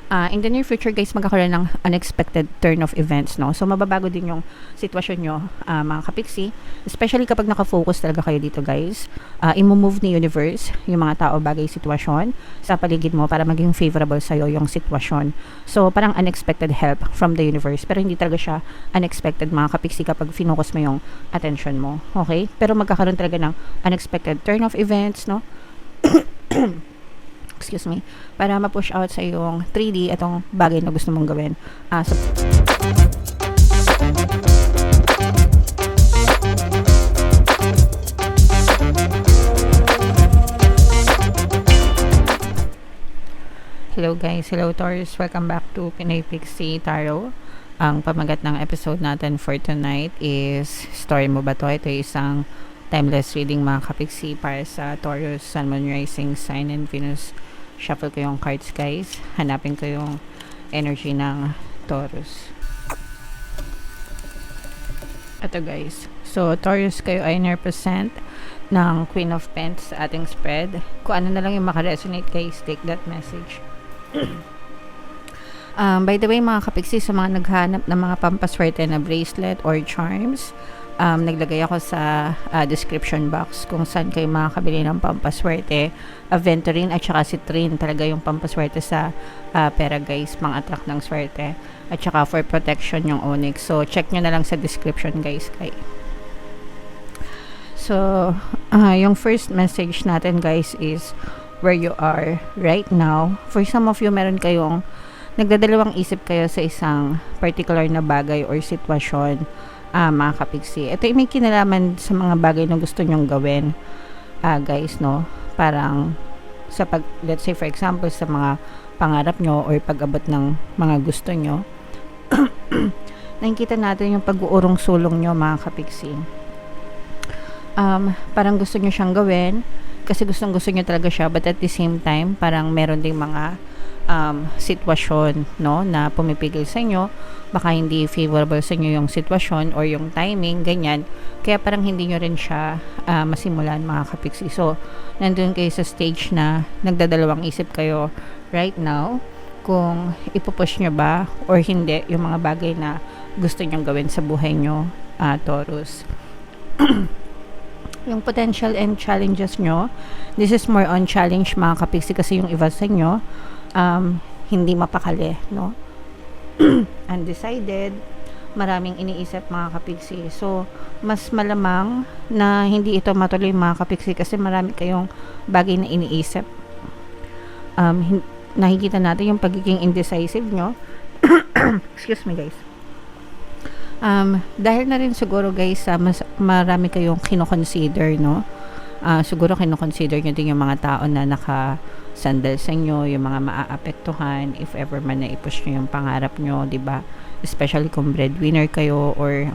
In the near future guys, magkakaroon ng unexpected turn of events, no? So mababago din yung sitwasyon nyo, mga kapiksi, especially kapag nakafocus talaga kayo dito guys. Imomove ni universe yung mga tao, bagay, sitwasyon sa paligid mo para maging favorable sa'yo yung sitwasyon. So parang unexpected help from the universe, pero hindi talaga siya unexpected mga kapiksi kapag finocus mo yung attention mo, okay? Pero magkakaroon talaga ng unexpected turn of events, no? Excuse me, para ma-push out sa iyong 3D itong bagay na gusto mong gawin. Hello guys, hello Taurus, welcome back to Pinoy Pixie Tarot. Ang pamagat ng episode natin for tonight is Story Mo Ba To? Ito ay isang timeless reading mga kapiksi para sa Taurus, Sun, Moon, Rising, Sign, and Venus. Shuffle ko yung cards guys. Hanapin ko yung energy ng Taurus. Ito guys. So, Taurus, kayo ay represent ng Queen of Pentacles sa ating spread. Kung ano na lang yung makaresonate guys, take that message. By the way mga kapiksi, sa mga naghanap ng mga pampaswerte na bracelet or charms, naglagay ako sa description box kung saan kayo makakabili ng pampaswerte. Aventurine at saka citrine talaga yung pampaswerte sa pera guys, mga attract ng swerte, at saka for protection yung onyx. So check nyo na lang sa description guys. So yung first message natin guys is where you are right now. For some of you, meron kayong nagdadalawang isip kayo sa isang particular na bagay or sitwasyon, mga kapiksi. Ito ay may kinalaman sa mga bagay na gusto nyong gawin, guys, no? Parang sa let's say for example sa mga pangarap nyo or pag-abot ng mga gusto nyo. Nakikita natin yung pag-uurong sulong nyo mga kapiksi. Parang gusto nyo siyang gawin kasi gusto nyo talaga siya, but at the same time parang meron ding mga sitwasyon, no, na pumipigil sa inyo. Baka hindi favorable sa inyo yung sitwasyon or yung timing, ganyan. Kaya parang hindi nyo rin siya masimulan mga kapiksi. So, nandun kayo sa stage na nagdadalawang isip kayo right now kung ipupush nyo ba or hindi yung mga bagay na gusto nyong gawin sa buhay nyo, Taurus. Yung potential and challenges nyo, this is more on challenge mga kapiksi kasi yung iba sa inyo hindi mapakali, no? Undecided, maraming iniisip mga kapiksi. So, mas malamang na hindi ito matuloy mga kapiksi kasi marami kayong bagay na iniisip. Nakikita natin yung pagiging indecisive nyo. Excuse me guys. Dahil na rin siguro guys, mas marami kayong kinoconsider, no? Siguro kinoconsider nyo din yung mga tao na nakasandal sa inyo, yung mga maaapektuhan if ever man na i-push nyo yung pangarap nyo, diba? Especially kung breadwinner kayo or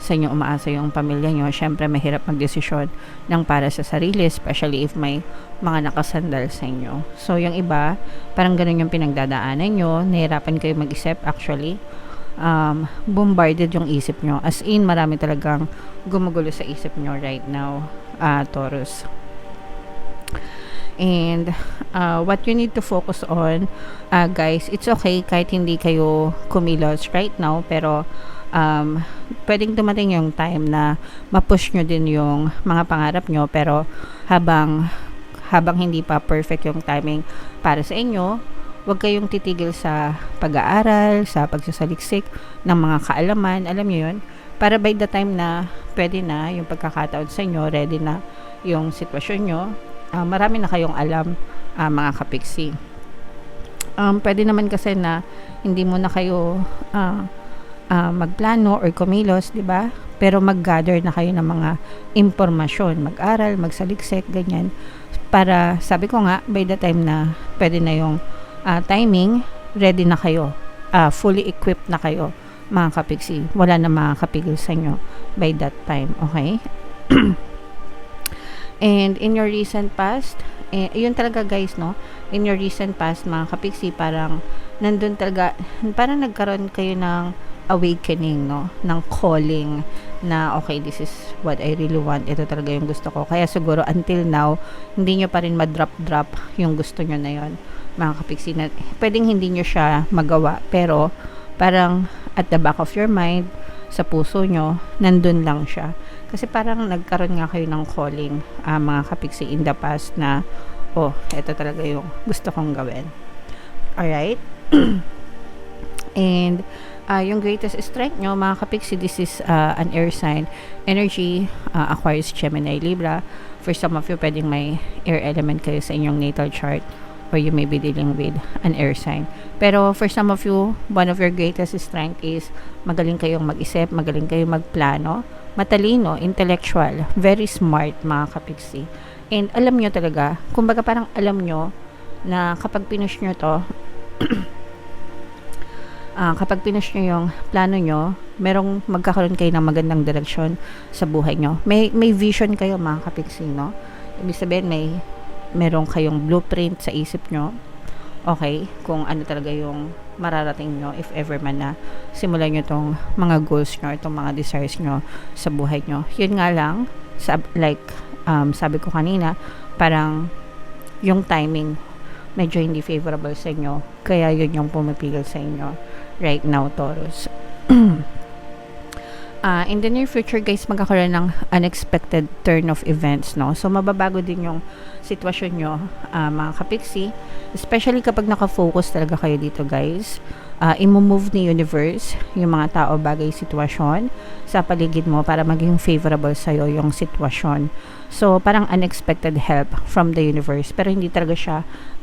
sa inyo umaasa yung pamilya nyo. Syempre mahirap magdesisyon ng para sa sarili, especially if may mga nakasandal sa inyo. So yung iba, parang ganun yung pinagdadaanan nyo, nahirapan kayo mag-isip actually. Bombarded yung isip nyo, as in marami talagang gumugulo sa isip nyo right now, Taurus. And what you need to focus on, guys, it's okay kahit hindi kayo kumilos right now, pero pwedeng dumating yung time na ma-push nyo din yung mga pangarap nyo, pero habang hindi pa perfect yung timing para sa inyo, huwag kayong titigil sa pag-aaral, sa pagsasaliksik ng mga kaalaman, alam nyo yun, para by the time na pwede na yung pagkakataon sa inyo, ready na yung sitwasyon nyo, marami na kayong alam, mga kapiksi. Pwede naman kasi na hindi mo na kayo magplano or kumilos, di ba? Pero mag-gather na kayo ng mga impormasyon, mag-aral, magsaliksik, ganyan, para sabi ko nga, by the time na pwede na yung timing, ready na kayo, fully equipped na kayo mga kapiksi. Wala na makakapigil sa inyo by that time, okay? And in your recent past, yun talaga guys, no? In your recent past mga kapiksi, parang nandun talaga, parang nagkaroon kayo ng awakening, no? Ng calling na okay, this is what I really want, ito talaga yung gusto ko. Kaya siguro until now, hindi nyo pa rin ma-drop yung gusto nyo na yon. mga kapiksi, na pwedeng hindi nyo siya magawa, pero parang at the back of your mind, sa puso nyo, nandun lang siya. Kasi parang nagkaroon nga kayo ng calling, mga kapiksi, in the past na, oh, ito talaga yung gusto kong gawin. Alright? And yung greatest strength nyo, mga kapiksi, this is an air sign energy, Aquarius, Gemini, Libra. For some of you, pwedeng may air element kayo sa inyong natal chart, or you may be dealing with an air sign. Pero for some of you, one of your greatest strength is magaling kayong mag-isip, magaling kayong magplano, matalino, intellectual, very smart, mga kapiksi. And alam nyo talaga, kumbaga parang alam nyo na kapag pinush nyo to, kapag pinush nyo yung plano nyo, merong magkakaroon kayo ng magandang direksyon sa buhay nyo. May vision kayo, mga kapiksi, no? Ibig sabihin, meron kayong blueprint sa isip nyo, okay, kung ano talaga yung mararating nyo if ever man na simulan nyo tong mga goals nyo, itong mga desires nyo sa buhay nyo. Yun nga lang, sabi ko kanina, parang yung timing medyo hindi favorable sa inyo, kaya yun yung pumipigil sa inyo right now, Taurus. In the near future, guys, magkakaroon ng unexpected turn of events, no? So, mababago din yung sitwasyon nyo, mga kapiksi. Especially kapag nakafocus talaga kayo dito, guys. Imomove ni universe yung mga tao, bagay, sitwasyon sa paligid mo para maging favorable sa'yo yung sitwasyon. So, parang unexpected help from the universe. Pero hindi talaga siya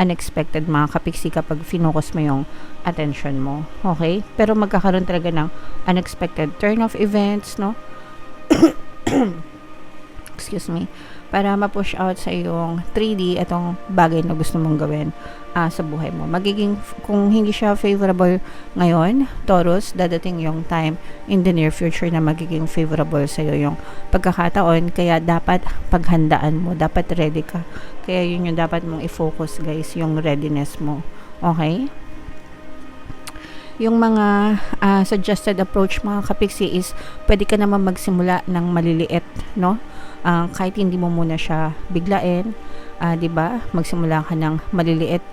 unexpected, mga kapiksi, kapag finocus mo yung attention mo. Okay? Pero magkakaroon talaga ng unexpected turn of events, no? Excuse me. Para ma-push out sa yung 3D itong bagay na gusto mong gawin sa buhay mo. Magiging, kung hindi siya favorable ngayon, Taurus, dadating yung time in the near future na magiging favorable sa'yo yung pagkakataon. Kaya dapat paghandaan mo, dapat ready ka. Kaya yun yung dapat mong i-focus, guys, yung readiness mo. Okay? Yung mga suggested approach, mga kapiksi, is pwede ka naman magsimula ng maliliit, no? Kahit hindi mo muna siya biglain, 'di ba? Magsimula ka ng maliliit,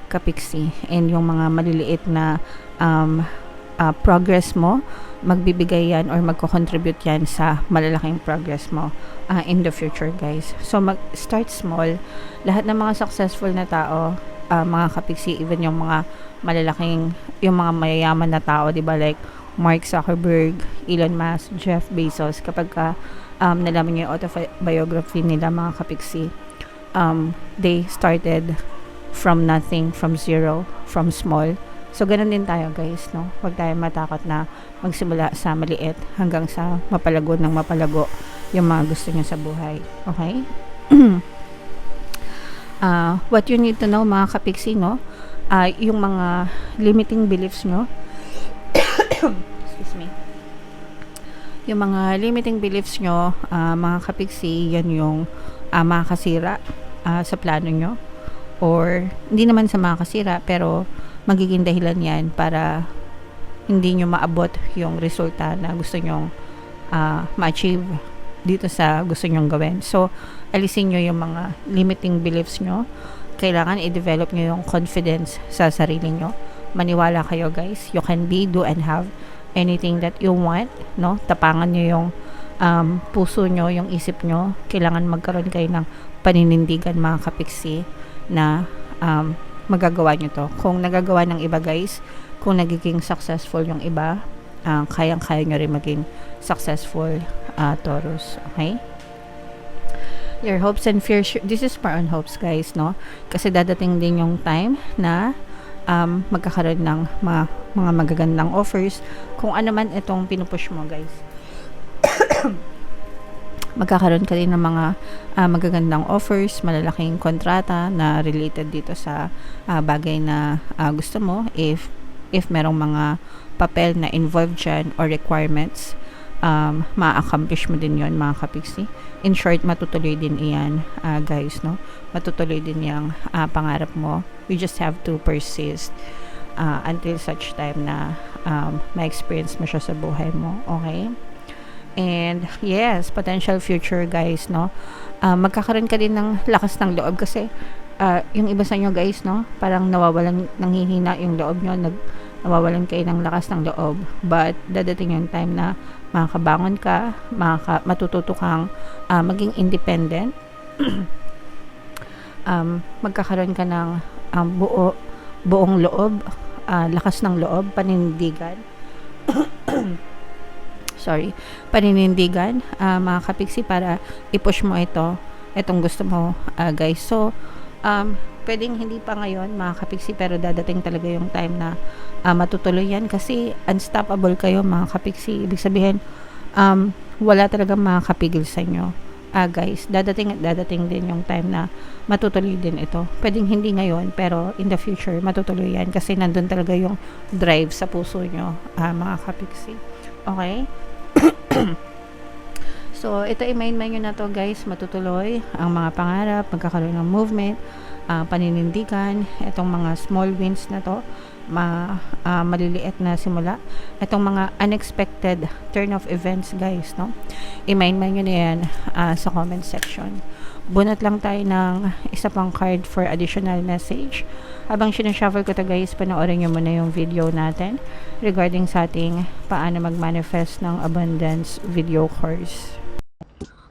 kapiksi, and yung mga maliliit na progress mo, magbibigay yan or magko-contribute yan sa malalaking progress mo in the future, guys. So start small. Lahat ng mga successful na tao, mga kapiksi, even yung mga malalaking, yung mga mayayaman na tao, 'di ba, like Mark Zuckerberg, Elon Musk, Jeff Bezos, kapag nalaman niyo yung autobiography nila, mga kapiksi, they started from nothing, from zero, from small. So, ganun din tayo, guys, no? Huwag tayo matakot na magsimula sa maliit hanggang sa mapalago ng mapalago yung mga gusto niyo sa buhay. Okay? What you need to know, mga kapiksi, no? Yung mga limiting beliefs nyo, excuse me, yung mga limiting beliefs nyo, mga kapiksi, yan yung makakasira sa plano nyo, or hindi naman sa makakasira, pero magiging dahilan yan para hindi nyo maabot yung resulta na gusto nyong ma-achieve dito sa gusto nyong gawin. So, alisin nyo yung mga limiting beliefs nyo. Kailangan i-develop nyo yung confidence sa sarili nyo. Maniwala kayo, guys. You can be, do, and have anything that you want, no? Tapangan nyo yung puso nyo, yung isip nyo. Kailangan magkaroon kayo ng paninindigan, mga kapiksi, na magagawa nyo to. Kung nagagawa ng iba, guys, kung nagiging successful yung iba, kayang-kaya nyo rin maging successful, Taurus. Okay? Your hopes and fears, this is more on hopes, guys, no? Kasi dadating din yung time na magkakaroon ng mga magagandang offers. Kung ano man itong pinupush mo, guys, magkakaroon ka din ng mga magagandang offers, malalaking kontrata na related dito sa bagay na gusto mo. If merong mga papel na involved dyan or requirements, ma-accomplish mo din yon, mga kapiksi. In short, matutuloy din iyan, guys, no? Matutuloy din yung pangarap mo. You just have to persist until such time na ma-experience mo siya sa buhay mo. Okay? And yes, potential future, guys, no? Magkakaroon ka din ng lakas ng loob kasi yung iba sa inyo guys, no, parang nawawalan, nanghihina yung loob nyo, nawawalan kayo ng lakas ng loob, but dadating yung time na makakabangon ka, matututo kang maging independent. Magkakaroon ka ng buong loob, lakas ng loob, paninindigan. Paninindigan, mga kapiksi, para i-push mo itong gusto mo, guys. So pwedeng hindi pa ngayon, mga kapiksi, pero dadating talaga yung time na matutuloy yan, kasi unstoppable kayo, mga kapiksi. Ibig sabihin, wala talagang makakapigil sa inyo, guys. Dadating din yung time na matutuloy din ito. Pwedeng hindi ngayon, pero in the future matutuloy yan, kasi nandun talaga yung drive sa puso nyo, mga kapiksi. Okay? So, ito i-main nyo na to, guys. Matutuloy ang mga pangarap, magkakaroon ng movement, paninindigan, itong mga small wins na to, maliliit na simula, itong mga unexpected turn of events, guys, no? I-main nyo na yan sa comment section. Bunot lang tayo ng isa pang card for additional message. Habang sinashuffle ko to, guys, panoorin nyo muna yung video natin regarding sa ating paano mag-manifest ng abundance video course.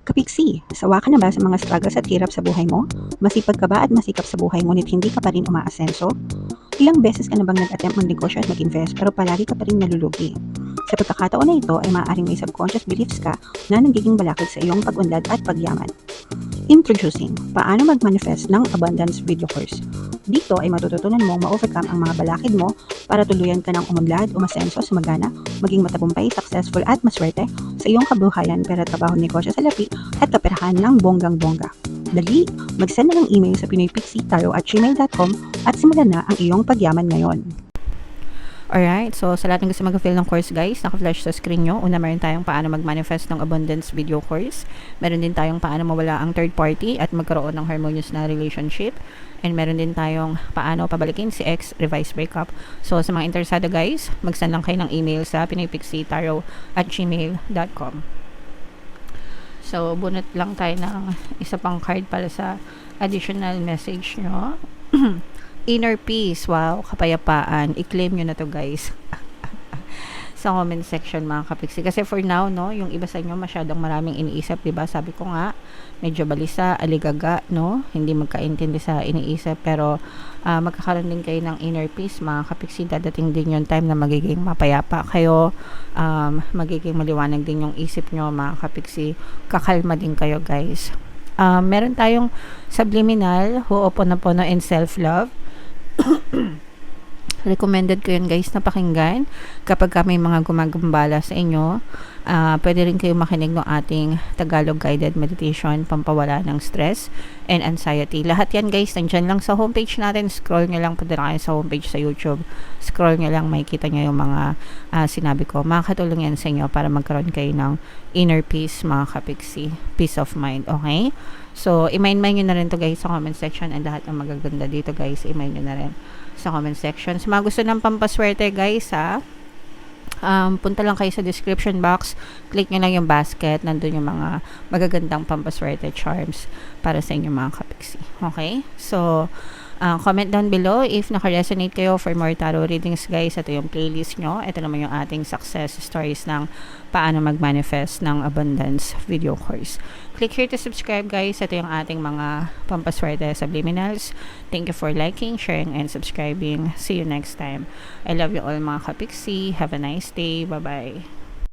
Kapiksi, sawa ka na ba sa mga struggles at hirap sa buhay mo? Masipag ka ba at masikap sa buhay ngunit hindi ka pa rin umaasenso? Ilang beses ka na bang nag-attempt mag-negosyo at mag-invest pero palagi ka pa rin nalulugi? Sa pagkakataon na ito ay maaaring may subconscious beliefs ka na nagiging balakid sa iyong pag-unlad at pagyaman. Introducing, paano mag-manifest ng abundance video course. Dito ay matututunan mong ma-overcome ang mga balakid mo para tuluyan ka ng umunlad, umasenso, sumagana, maging matagumpay, successful at maswerte sa iyong kabuhayan, pera, trabaho, negosyo sa lapi at kaperahan ng bonggang-bongga. Dali, mag-send na ng email sa pinoypixie@gmail.com at simulan na ang iyong pagyaman ngayon. Alright, so sa lahat ng gusto mag-fill ng course, guys, naka-flash sa screen nyo. Una, meron tayong paano mag-manifest ng abundance video course. Meron din tayong paano mawala ang third party at magkaroon ng harmonious na relationship. And meron din tayong paano pabalikin si ex, revise breakup. So sa mga interesado, guys, mag-send lang kayo ng email sa pinoypixie@gmail.com. So bunot lang tayo ng isa pang card para sa additional message nyo. Inner peace, wow, kapayapaan. I-claim nyo na to, guys. Sa comment section, mga kapiksi. Kasi for now, no, yung iba sa inyo masyadong maraming iniisip, diba? Sabi ko nga, medyo balisa, aligaga, no? Hindi magkaintindi sa iniisip, pero magkakaroon din kayo ng inner peace, mga kapiksi. Dadating din yung time na magiging mapayapa kayo, magiging maliwanag din yung isip nyo, mga kapiksi. Kakalma din kayo, guys. Meron tayong subliminal, Ho'oponopono and self-love. Recommended ko yun, guys, na pakinggan kapag may mga gumagambala sa inyo. Pwede rin kayo makinig ng ating Tagalog guided meditation, pampawala ng stress and anxiety. Lahat yan, guys, nandyan lang sa homepage natin. Scroll nyo lang, punta na kayo sa homepage sa YouTube. Scroll nyo lang, makikita nyo yung mga sinabi ko. Makakatulong yan sa inyo para magkaroon kayo ng inner peace, mga kapiksi. Peace of mind, okay? So, i-mind nyo na rin to, guys, sa comment section, and lahat ng magaganda dito, guys, i-mind nyo na rin sa comment section. Sa mga gusto ng pampaswerte, guys, punta lang kayo sa description box, click nyo lang yung basket, nandun yung mga magagandang pampaswerte charms para sa inyo, mga kapiksi. Okay? So, comment down below if naka-resonate kayo for more tarot readings, guys. Ito yung playlist nyo. Ito naman yung ating success stories ng paano mag-manifest ng abundance video course. Click here to subscribe, guys. Ito yung ating mga pampaswerte subliminals. Thank you for liking, sharing, and subscribing. See you next time. I love you all, mga kapiksi. Have a nice day. Bye-bye.